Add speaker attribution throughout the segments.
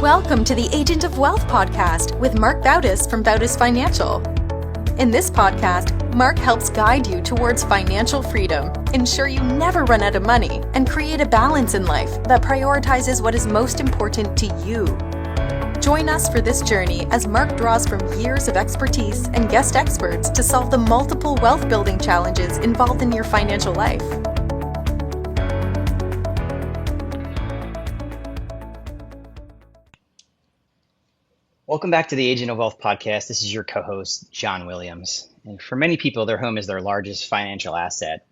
Speaker 1: Welcome to the Agent of Wealth podcast with Mark Bautis from Bautis Financial. In this podcast, Mark helps guide you towards financial freedom, ensure you never run out of money, and create a balance in life that prioritizes what is most important to you. Join us for this journey as Mark draws from years of expertise and guest experts to solve the multiple wealth building challenges involved in your financial life.
Speaker 2: Welcome back to the Agent of Wealth podcast. This is your co-host, John Williams. And for many people, their home is their largest financial asset.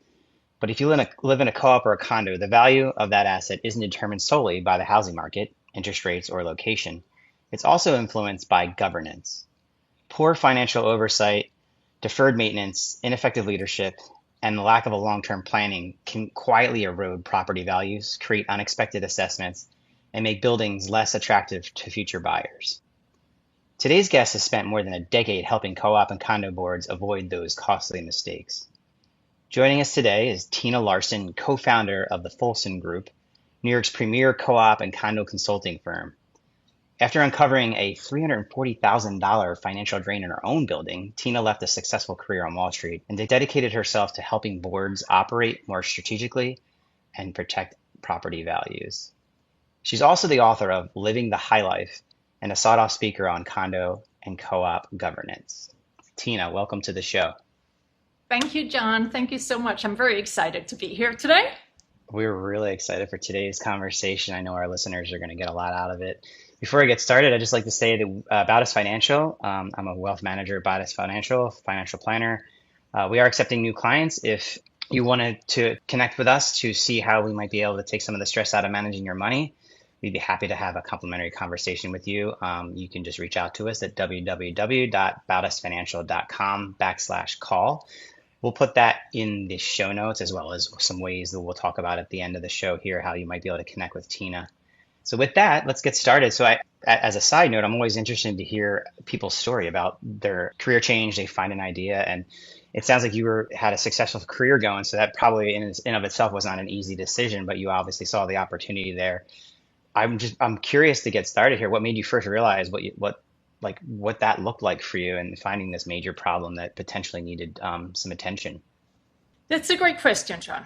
Speaker 2: But if you live in a co-op or a condo, the value of that asset isn't determined solely by the housing market, interest rates, or location. It's also influenced by governance. Poor financial oversight, deferred maintenance, ineffective leadership, and the lack of a long-term planning can quietly erode property values, create unexpected assessments, and make buildings less attractive to future buyers. Today's guest has spent more than a decade helping co-op and condo boards avoid those costly mistakes. Joining us today is Tina Larsson, co-founder of the Folson Group, New York's premier co-op and condo consulting firm. After uncovering a $340,000 financial drain in her own building, Tina left a successful career on Wall Street and dedicated herself to helping boards operate more strategically and protect property values. She's also the author of Living the High Life and a sought-off speaker on condo and co-op governance. Tina, welcome to the show.
Speaker 3: Thank you, John. Thank you so much. I'm very excited to be here today.
Speaker 2: We're really excited for today's conversation. I know our listeners are going to get a lot out of it. Before I get started, I'd just like to say that Bautis Financial, I'm a wealth manager at Bautis Financial, financial planner. We are accepting new clients. If you wanted to connect with us to see how we might be able to take some of the stress out of managing your money, we'd be happy to have a complimentary conversation with you. You can just reach out to us at www.bautisfinancial.com/call. We'll put that in the show notes, as well as some ways that we'll talk about at the end of the show here, how you might be able to connect with Tina. So with that, let's get started. So as a side note, I'm always interested to hear people's story about their career change. They find an idea, and it sounds like you had a successful career going. So that probably in of itself was not an easy decision, but you obviously saw the opportunity there. I'm curious to get started here. What made you first realize what that looked like for you and finding this major problem that potentially needed some attention?
Speaker 3: That's a great question, John.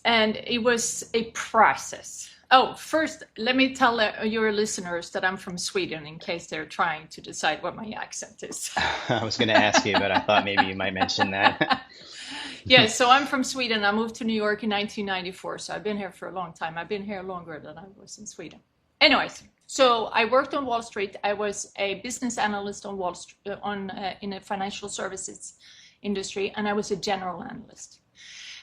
Speaker 3: And it was a process. Oh, first, let me tell your listeners that I'm from Sweden in case they're trying to decide what my accent is.
Speaker 2: I was going to ask you, but I thought maybe you might mention that.
Speaker 3: Yeah, so I'm from Sweden. I moved to New York in 1994, so I've been here for a long time. I've been here longer than I was in Sweden. Anyways, so I worked on Wall Street. I was a business analyst on Wall Street, in a financial services industry, and I was a general analyst.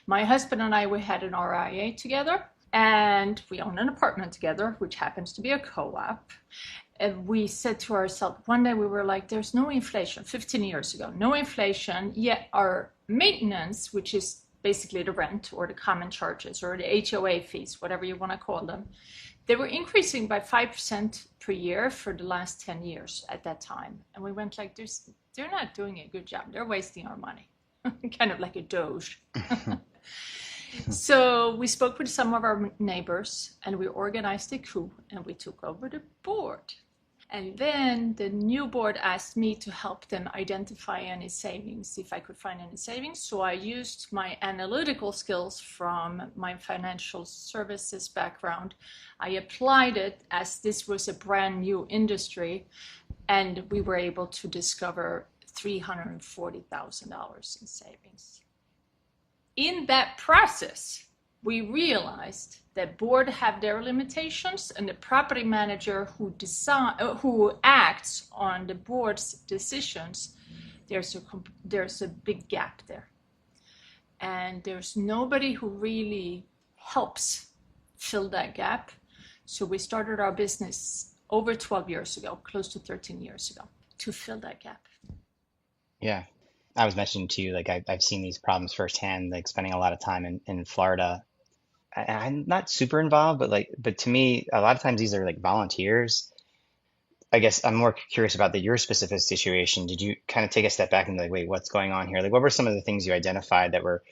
Speaker 3: My husband and I, we had an RIA together, and we owned an apartment together, which happens to be a co-op. And we said to ourselves, one day we were like, there's no inflation, 15 years ago, no inflation, yet our maintenance, which is basically the rent or the common charges or the HOA fees, whatever you want to call them, they were increasing by 5% per year for the last 10 years at that time. And we went like, they're not doing a good job. They're wasting our money, kind of like a doge. So we spoke with some of our neighbors and we organized a coup and we took over the board. And then the new board asked me to help them identify any savings, if I could find any savings. So I used my analytical skills from my financial services background. I applied it as this was a brand new industry, and we were able to discover $340,000 in savings. In that process, we realized that board have their limitations, and the property manager who acts on the board's decisions, there's a big gap there, and there's nobody who really helps fill that gap. So we started our business over 12 years ago, close to 13 years ago, to fill that gap.
Speaker 2: Yeah. I was mentioning to you, like I've seen these problems firsthand, like spending a lot of time in Florida. I'm not super involved, but to me, a lot of times these are like volunteers. I guess I'm more curious about your specific situation. Did you kind of take a step back and be like, wait, what's going on here? Like, what were some of the things you identified that were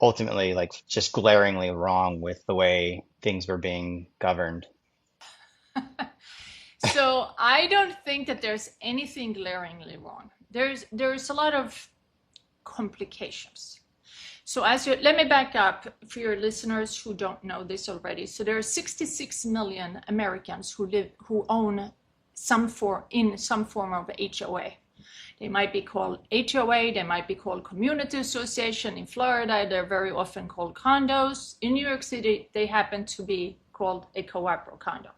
Speaker 2: ultimately like just glaringly wrong with the way things were being governed?
Speaker 3: So I don't think that there's anything glaringly wrong. There's a lot of complications. So let me back up for your listeners who don't know this already. So there are 66 million Americans who own some form of HOA. They might be called HOA, they might be called community association. In Florida, they're very often called condos. In New York City, they happen to be called a co-op or condo.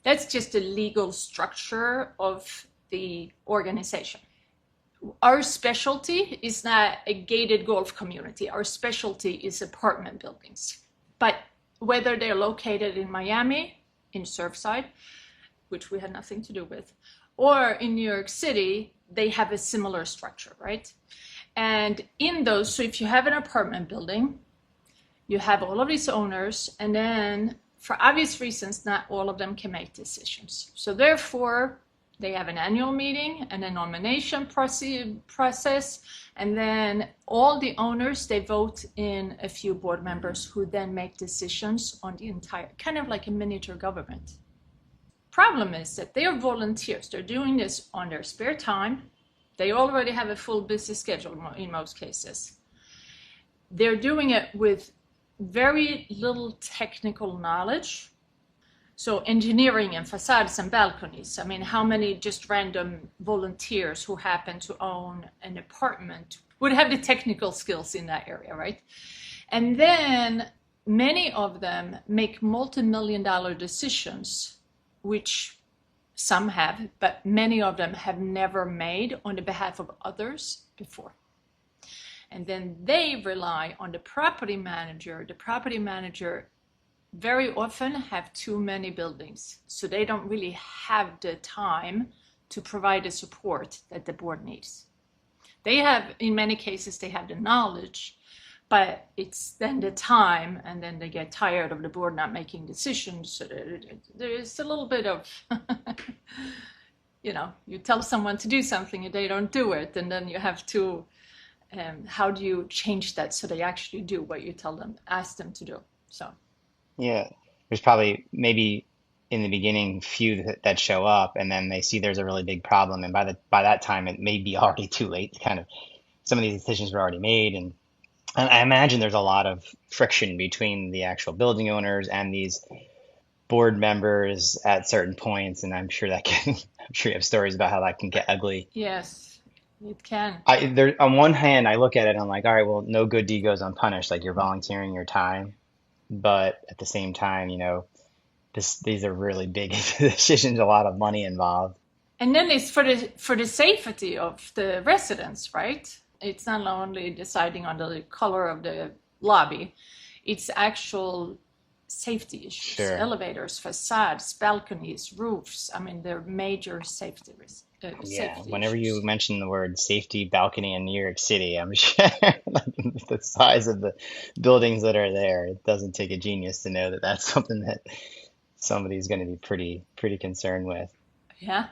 Speaker 3: That's just the legal structure of the organization. Our specialty is not a gated golf community. Our specialty is apartment buildings. But whether they're located in Miami, in Surfside, which we had nothing to do with, or in New York City, they have a similar structure, right? And in those, so if you have an apartment building, you have all of these owners, and then for obvious reasons, not all of them can make decisions. So therefore, they have an annual meeting and a nomination process, and then all the owners, they vote in a few board members who then make decisions on the entire, kind of like a miniature government. Problem is that they are volunteers. They're doing this on their spare time. They already have a full busy schedule in most cases. They're doing it with very little technical knowledge. So engineering and facades and balconies. I mean, how many just random volunteers who happen to own an apartment would have the technical skills in that area, right? And then many of them make multi-million-dollar decisions, which some have, but many of them have never made on the behalf of others before. And then they rely on the property manager. The property manager very often have too many buildings, so they don't really have the time to provide the support that the board needs. They have, in many cases, they have the knowledge, but it's then the time, and then they get tired of the board not making decisions. So there's a little bit of, you tell someone to do something and they don't do it, and then you have to, how do you change that so they actually do what you ask them to do? So.
Speaker 2: Yeah, there's probably maybe in the beginning few that show up, and then they see there's a really big problem, and by that time it may be already too late. Kind of some of these decisions were already made, and I imagine there's a lot of friction between the actual building owners and these board members at certain points, and I'm sure you have stories about how that can get ugly.
Speaker 3: Yes, it can.
Speaker 2: On one hand, I look at it and I'm like, all right, well, no good deed goes unpunished. Like, you're volunteering your time. But at the same time, these are really big decisions, a lot of money involved.
Speaker 3: And then it's for the safety of the residents, right? It's not only deciding on the color of the lobby, it's actual safety issues,
Speaker 2: Sure.
Speaker 3: Elevators, facades, balconies, roofs. I mean, they're major safety risks.
Speaker 2: Yeah, whenever you mention the word safety balcony in New York City, I'm sure the size of the buildings that are there, it doesn't take a genius to know that that's something that somebody's going to be pretty concerned with.
Speaker 3: Yeah.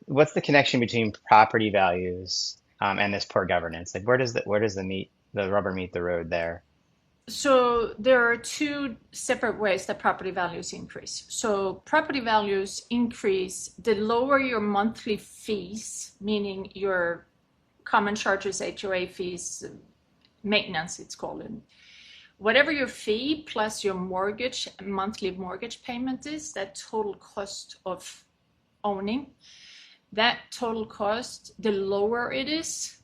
Speaker 2: What's the connection between property values and this poor governance? Like, where does the rubber meet the road there?
Speaker 3: So there are two separate ways that property values increase. So property values increase the lower your monthly fees, meaning your common charges, HOA fees, maintenance, it's called. Whatever your fee plus your monthly mortgage payment is, that total cost of owning, that total cost, the lower it is,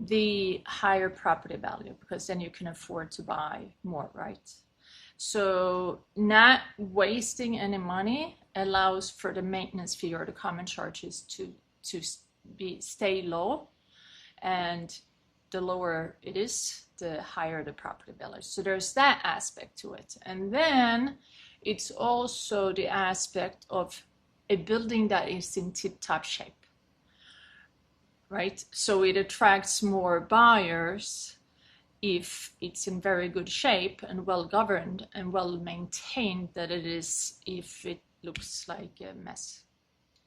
Speaker 3: the higher property value, because then you can afford to buy more, right? So not wasting any money allows for the maintenance fee or the common charges to stay low, and the lower it is, the higher the property value. So there's that aspect to it. And then it's also the aspect of a building that is in tip-top shape. Right? So it attracts more buyers if it's in very good shape and well governed and well maintained than it is if it looks like a mess.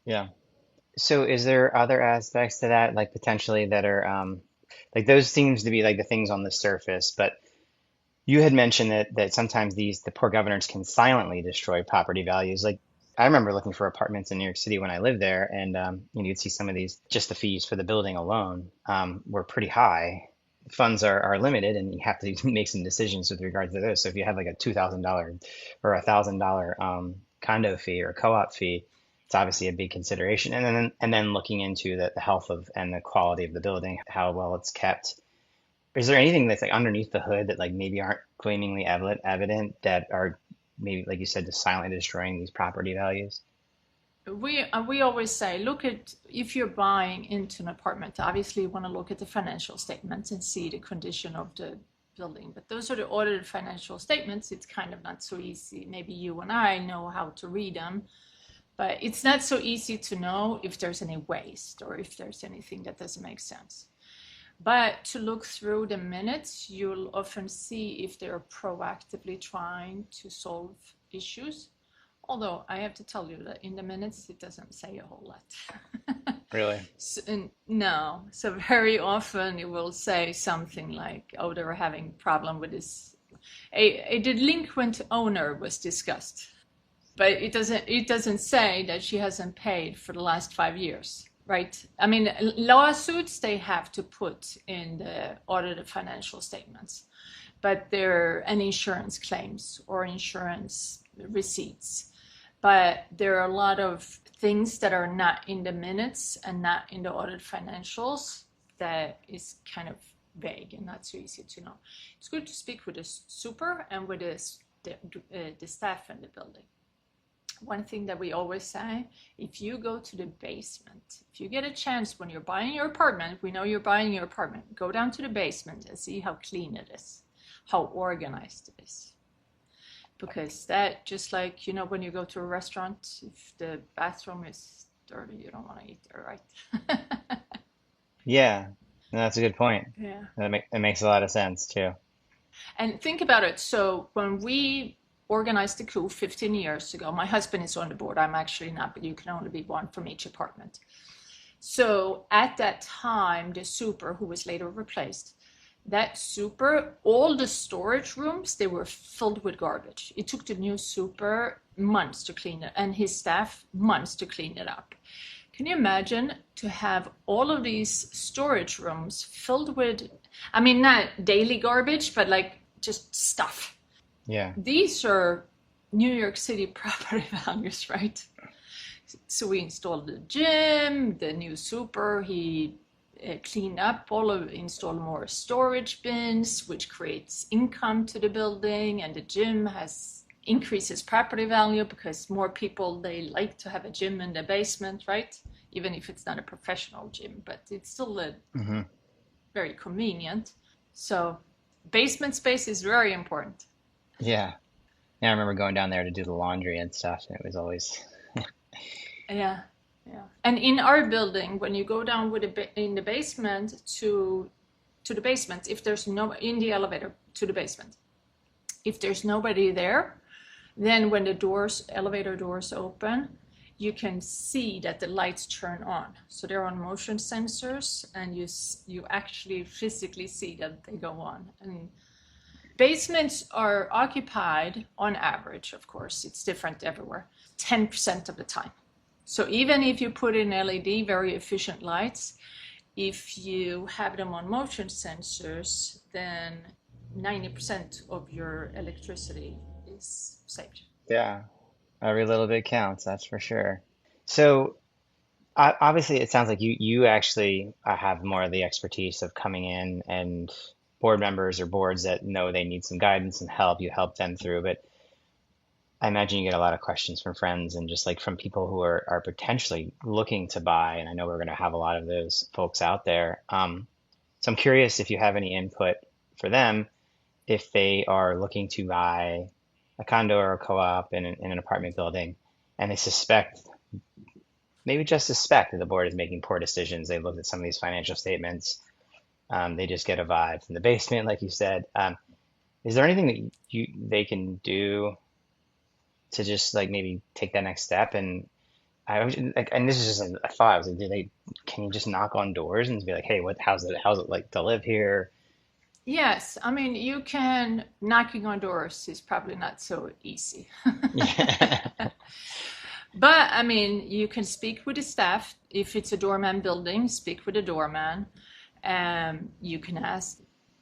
Speaker 2: Yeah. So is there other aspects to that, like potentially that are like those seems to be like the things on the surface, but you had mentioned that sometimes the poor governors can silently destroy property values. Like, I remember looking for apartments in New York City when I lived there, and you'd see some of these, just the fees for the building alone were pretty high. Funds are limited, and you have to make some decisions with regards to those. So if you have like a $2,000 or $1,000 condo fee or co-op fee, it's obviously a big consideration. And then looking into the health of and the quality of the building, how well it's kept. Is there anything that's like underneath the hood that like maybe aren't gleamingly evident that are maybe, like you said, just silently destroying these property values?
Speaker 3: We always say, look at, if you're buying into an apartment, obviously you want to look at the financial statements and see the condition of the building. But those are the audited financial statements. It's kind of not so easy. Maybe you and I know how to read them, but it's not so easy to know if there's any waste or if there's anything that doesn't make sense. But to look through the minutes, you'll often see if they're proactively trying to solve issues. Although I have to tell you that in the minutes, it doesn't say a whole lot.
Speaker 2: Really?
Speaker 3: No. So very often it will say something like, oh, they were having a problem with this. A delinquent owner was discussed. But it doesn't say that she hasn't paid for the last 5 years. Right. I mean, lawsuits, they have to put in the audited financial statements, but they're an insurance claims or insurance receipts. But there are a lot of things that are not in the minutes and not in the audited financials that is kind of vague and not so easy to know. It's good to speak with the super and with the staff in the building. One thing that we always say, if you go to the basement, if you get a chance when you're buying your apartment, we know you're buying your apartment, go down to the basement and see how clean it is, how organized it is. Because that, just like, when you go to a restaurant, if the bathroom is dirty, you don't want to eat there, right?
Speaker 2: Yeah, no, that's a good point.
Speaker 3: Yeah.
Speaker 2: It makes a lot of sense too.
Speaker 3: And think about it. So when we organized the coup 15 years ago, my husband is on the board. I'm actually not, but you can only be one from each apartment. So at that time, the super, who was later replaced, that super, all the storage rooms, they were filled with garbage. It took the new super months to clean it, and his staff months to clean it up. Can you imagine to have all of these storage rooms filled with, I mean, not daily garbage, but like just stuff.
Speaker 2: Yeah.
Speaker 3: These are New York City property values, right? So we installed the gym, the new super, he cleaned up installed more storage bins, which creates income to the building, and the gym increases property value because more people, they like to have a gym in the basement, right? Even if it's not a professional gym, but it's still very convenient. So basement space is very important.
Speaker 2: Yeah. Yeah, I remember going down there to do the laundry and stuff, and it was always
Speaker 3: Yeah. And in our building, when you go down in the basement to the basement, if there's no in the elevator to the basement, if there's nobody there, then when the elevator doors open, you can see that the lights turn on. So they're on motion sensors, and you actually physically see that they go on. And basements are occupied, on average, of course, it's different everywhere, 10% of the time. So even if you put in LED, very efficient lights, if you have them on motion sensors, then 90% of your electricity is saved.
Speaker 2: Yeah, every little bit counts, that's for sure. So obviously, it sounds like you actually have more of the expertise of coming in, and board members or boards that know they need some guidance and help, you help them through. But I imagine you get a lot of questions from friends and just like from people who are potentially looking to buy. And I know we're going to have a lot of those folks out there. So I'm curious if you have any input for them if they are looking to buy a condo or a co-op in an apartment building, and they maybe just suspect that the board is making poor decisions. They looked at some of these financial statements. They just get a vibe from the basement, like you said. Is there anything that they can do to just like maybe take that next step? And and this is just a thought. I was like, can you just knock on doors and be like, hey, how's it like to live here?
Speaker 3: Yes, I mean, you can. Knocking on doors is probably not so easy.
Speaker 2: Yeah.
Speaker 3: But I mean, you can speak with the staff. If it's a doorman building, speak with the doorman. You can ask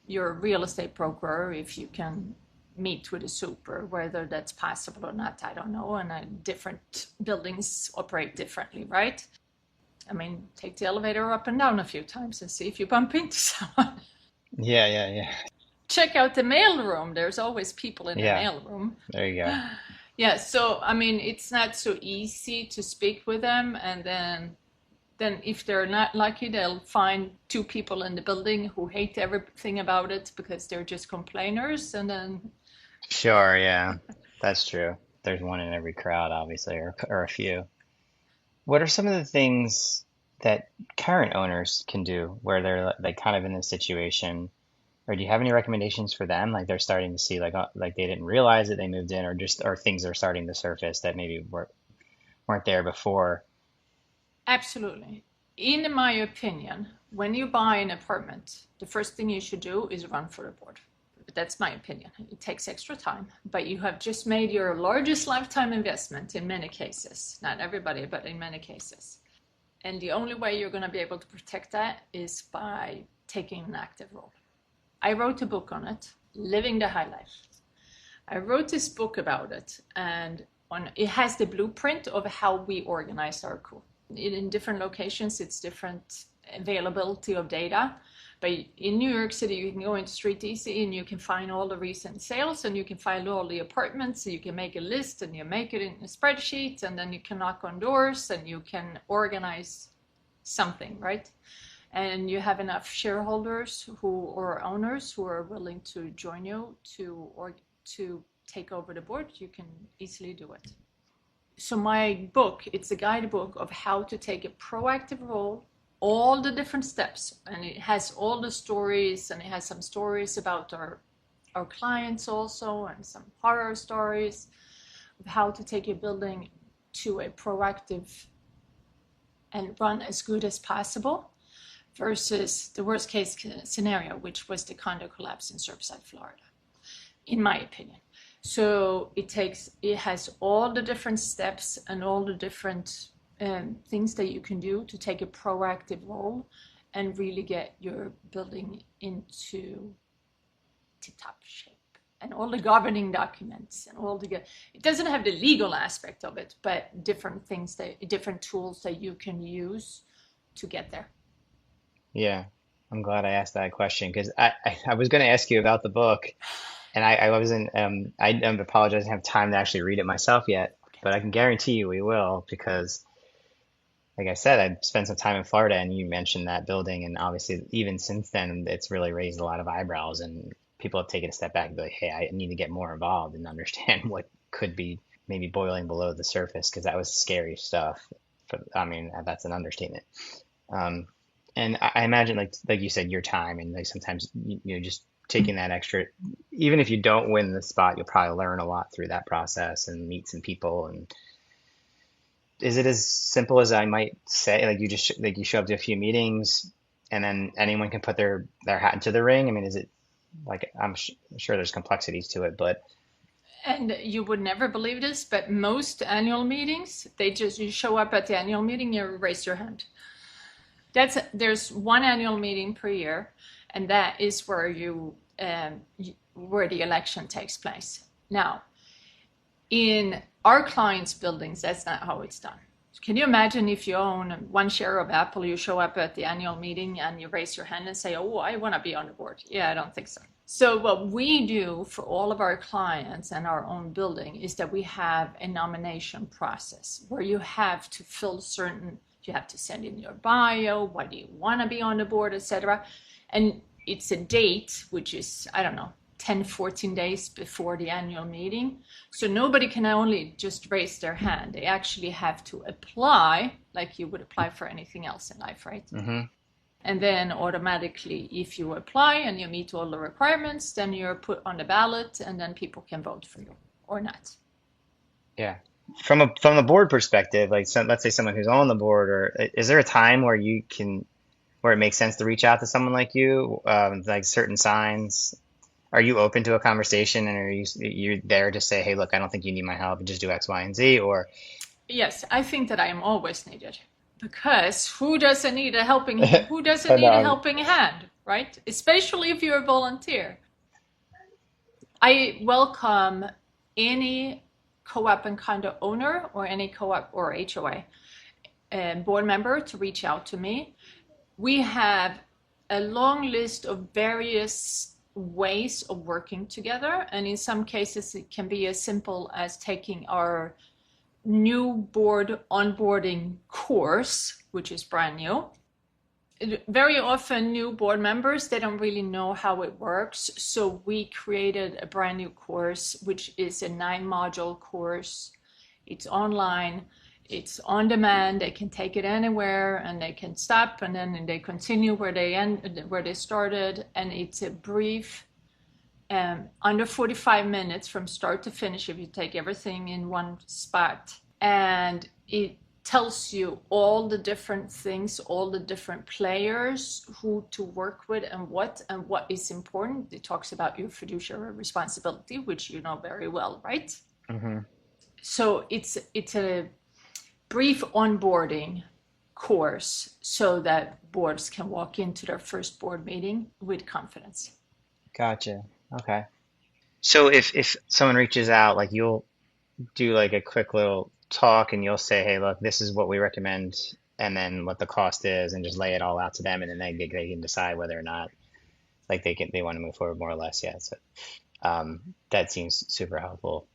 Speaker 3: your real estate broker if you can meet with a super, whether that's possible or not, I don't know. And different buildings operate differently, right? I mean, take the elevator up and down a few times and see if you bump into someone.
Speaker 2: Yeah.
Speaker 3: Check out the mail room. There's always people in the
Speaker 2: Yeah,
Speaker 3: mail room.
Speaker 2: there you go.
Speaker 3: Yeah, so I mean, it's not so easy to speak with them, and then if they're not lucky, they'll find two people in the building who hate everything about it because they're just complainers, and then
Speaker 2: Sure, yeah, that's true. There's one in every crowd, obviously, or a few. What are some of the things that current owners can do where they're like kind of in this situation? Or do you have any recommendations for them? Like they're starting to see like they didn't realize that they moved in, or just or things are starting to surface that maybe weren't there before.
Speaker 3: absolutely. In my opinion, when you buy an apartment, the first thing you should do is run for the board. But that's my opinion. It takes extra time, but you have just made your largest lifetime investment in many cases. Not everybody, but in many cases. And the only way you're going to be able to protect that is by taking an active role. I wrote a book on it, Living the High Life. I wrote this book about it, and it has the blueprint of how we organize our crew. In different locations, it's different availability of data. But in New York City, you can go into Street Easy and you can find all the recent sales, and you can find all the apartments, and you can make a list and you make it in a spreadsheet, and then you can knock on doors and you can organize something, right? And you have enough shareholders or owners who are willing to join you to take over the board, you can easily do it. So my book, it's a guidebook of how to take a proactive role, all the different steps, and it has all the stories, and it has some stories about our clients also, and some horror stories of how to take your building to a proactive and run as good as possible, versus the worst case scenario, which was the condo collapse in Surfside, Florida, in my opinion. So it has all the different steps and all the different things that you can do to take a proactive role and really get your building into tip-top shape. And all the governing documents and it doesn't have the legal aspect of it, but different tools that you can use to get there.
Speaker 2: Yeah, I'm glad I asked that question because I was going to ask you about the book, and I wasn't I apologize, I don't have time to actually read it myself yet, but I can guarantee you we will because, like I said, I spent some time in Florida, and you mentioned that building, and obviously even since then it's really raised a lot of eyebrows, and people have taken a step back and be like, hey, I need to get more involved and understand what could be maybe boiling below the surface because that was scary stuff. But I mean, that's an understatement. And I imagine, like you said, your time and like sometimes you just taking that extra, even if you don't win the spot, you'll probably learn a lot through that process and meet some people. And is it as simple as I might say, like you show up to a few meetings and then anyone can put their hat into the ring? I mean, is it like I'm sure there's complexities to it, but
Speaker 3: And you would never believe this, but most annual meetings, you show up at the annual meeting, you raise your hand. There's one annual meeting per year, and that is where where the election takes place. Now, in our clients' buildings, that's not how it's done. Can you imagine if you own one share of Apple, you show up at the annual meeting and you raise your hand and say, oh, I want to be on the board? Yeah, I don't think so. So what we do for all of our clients and our own building is that we have a nomination process where you have to you have to send in your bio, why do you want to be on the board, etc. And it's a date, which is, I don't know, 10, 14 days before the annual meeting. So nobody can only just raise their hand. They actually have to apply like you would apply for anything else in life, right?
Speaker 2: mm-hmm.
Speaker 3: And then automatically, if you apply and you meet all the requirements, then you're put on the ballot and then people can vote for you or not.
Speaker 2: Yeah. From the board perspective, like let's say someone who's on the board, or is there a time where where it makes sense to reach out to someone like you, like certain signs? Are you open to a conversation, and are you there to say, hey, look, I don't think you need my help, just do X, Y, and Z? Or
Speaker 3: Yes, I think that I am always needed, because who doesn't need a helping hand, right? Especially if you're a volunteer. I welcome any co-op and condo owner or any co-op or HOA board member to reach out to me. We have a long list of various ways of working together, and in some cases it can be as simple as taking our new board onboarding course, which is brand new. Very often new board members, they don't really know how it works, so we created a brand new course, which is a 9-module course. It's online, it's on demand, they can take it anywhere, and they can stop, and then they continue where they started, and it's a brief, under 45 minutes from start to finish if you take everything in one spot. And it tells you all the different things, all the different players, who to work with and what is important. It talks about your fiduciary responsibility, which you know very well, right? Mm-hmm. So it's a brief onboarding course so that boards can walk into their first board meeting with confidence.
Speaker 2: Gotcha. Okay. So if someone reaches out, like you'll do like a quick little talk and you'll say, hey, look, this is what we recommend, and then what the cost is, and just lay it all out to them, and then they can decide whether or not like they want to move forward, more or less. Yeah. So that seems super helpful.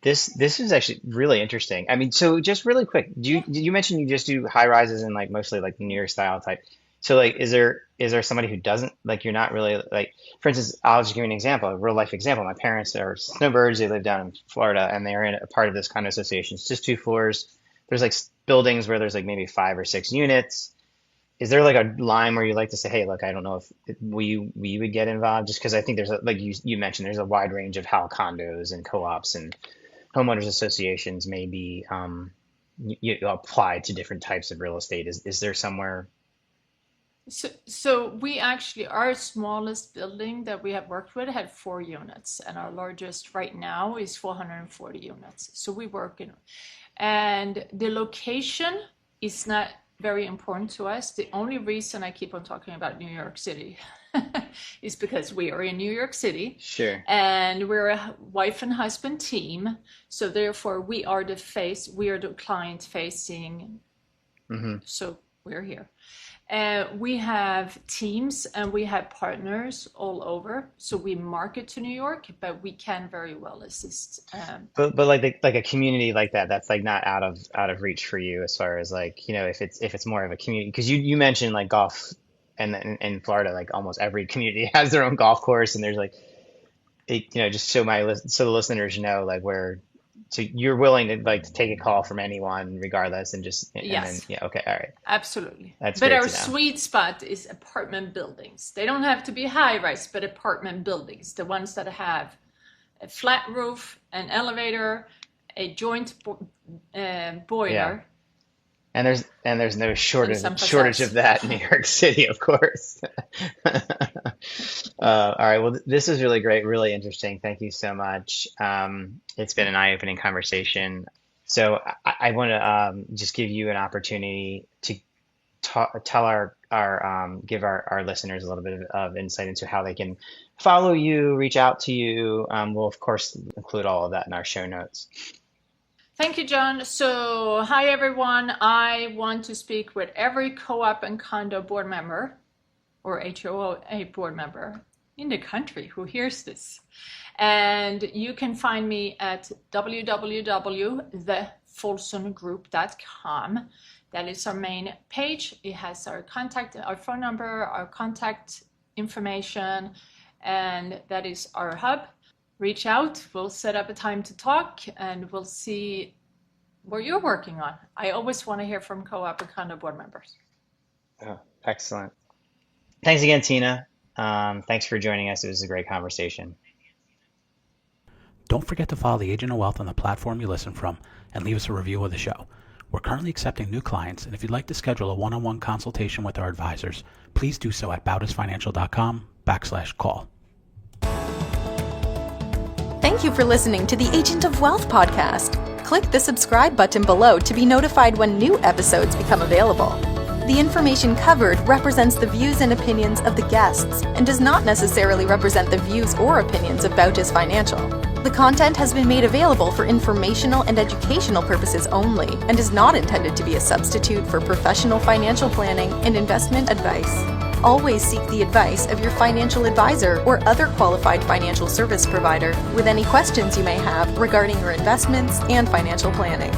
Speaker 2: This is actually really interesting. I mean, so just really quick, you mentioned you just do high rises and like mostly like New York style type. So like, is there somebody who doesn't, like, you're not really like, for instance, I'll just give you an example, a real life example. My parents are snowbirds. They live down in Florida, and they are in a part of this condo association. It's just 2 floors. There's like buildings where there's like maybe 5 or 6 units. Is there like a line where you like to say, hey, look, I don't know if we would get involved, just because I think there's like you mentioned, there's a wide range of how condos and co-ops and homeowners associations may be you apply to different types of real estate. Is there somewhere?
Speaker 3: So we actually, our smallest building that we have worked with had 4 units, and our largest right now is 440 units. So we work in, and the location is not very important to us. The only reason I keep on talking about New York City is because we are in New York City.
Speaker 2: Sure.
Speaker 3: And we're a wife and husband team. So therefore we are the client facing. Mm-hmm. So we're here. We have teams and we have partners all over. So we market to New York, but we can very well assist.
Speaker 2: But like a community like that's like not out of reach for you, as far as like, you know, if it's more of a community, because you mentioned like golf, and in Florida, like almost every community has their own golf course, and there's like, just so the listeners know, like, where. So you're willing to like to take a call from anyone regardless, and just
Speaker 3: yes.
Speaker 2: Then, yeah, okay, all right,
Speaker 3: absolutely.
Speaker 2: That's
Speaker 3: but
Speaker 2: great
Speaker 3: our
Speaker 2: to know.
Speaker 3: Sweet spot is apartment buildings. They don't have to be high rise, but apartment buildings, the ones that have a flat roof, an elevator, a joint boiler.
Speaker 2: Yeah. And there's no shortage of that in New York City, of course. All right. Well, this is really great, really interesting. Thank you so much. It's been an eye-opening conversation. So I want to just give you an opportunity to give our listeners a little bit of insight into how they can follow you, reach out to you. We'll of course include all of that in our show notes.
Speaker 3: Thank you, John. So, hi, everyone. I want to speak with every co-op and condo board member or HOA board member in the country who hears this. And you can find me at www.thefolsongroup.com. That is our main page. It has our phone number, our contact information, and that is our hub. Reach out, we'll set up a time to talk, and we'll see what you're working on. I always want to hear from co-op and condo board members.
Speaker 2: Oh, excellent. Thanks again, Tina. Thanks for joining us. It was a great conversation.
Speaker 4: Don't forget to follow the Agent of Wealth on the platform you listen from, and leave us a review of the show. We're currently accepting new clients, and if you'd like to schedule a one-on-one consultation with our advisors, please do so at bowdisfinancial.com/call.
Speaker 1: Thank you for listening to the Agent of Wealth podcast. click the subscribe button below to be notified when new episodes become available. The information covered represents the views and opinions of the guests and does not necessarily represent the views or opinions of Bautis Financial. The content has been made available for informational and educational purposes only and is not intended to be a substitute for professional financial planning and investment advice. Always seek the advice of your financial advisor or other qualified financial service provider with any questions you may have regarding your investments and financial planning.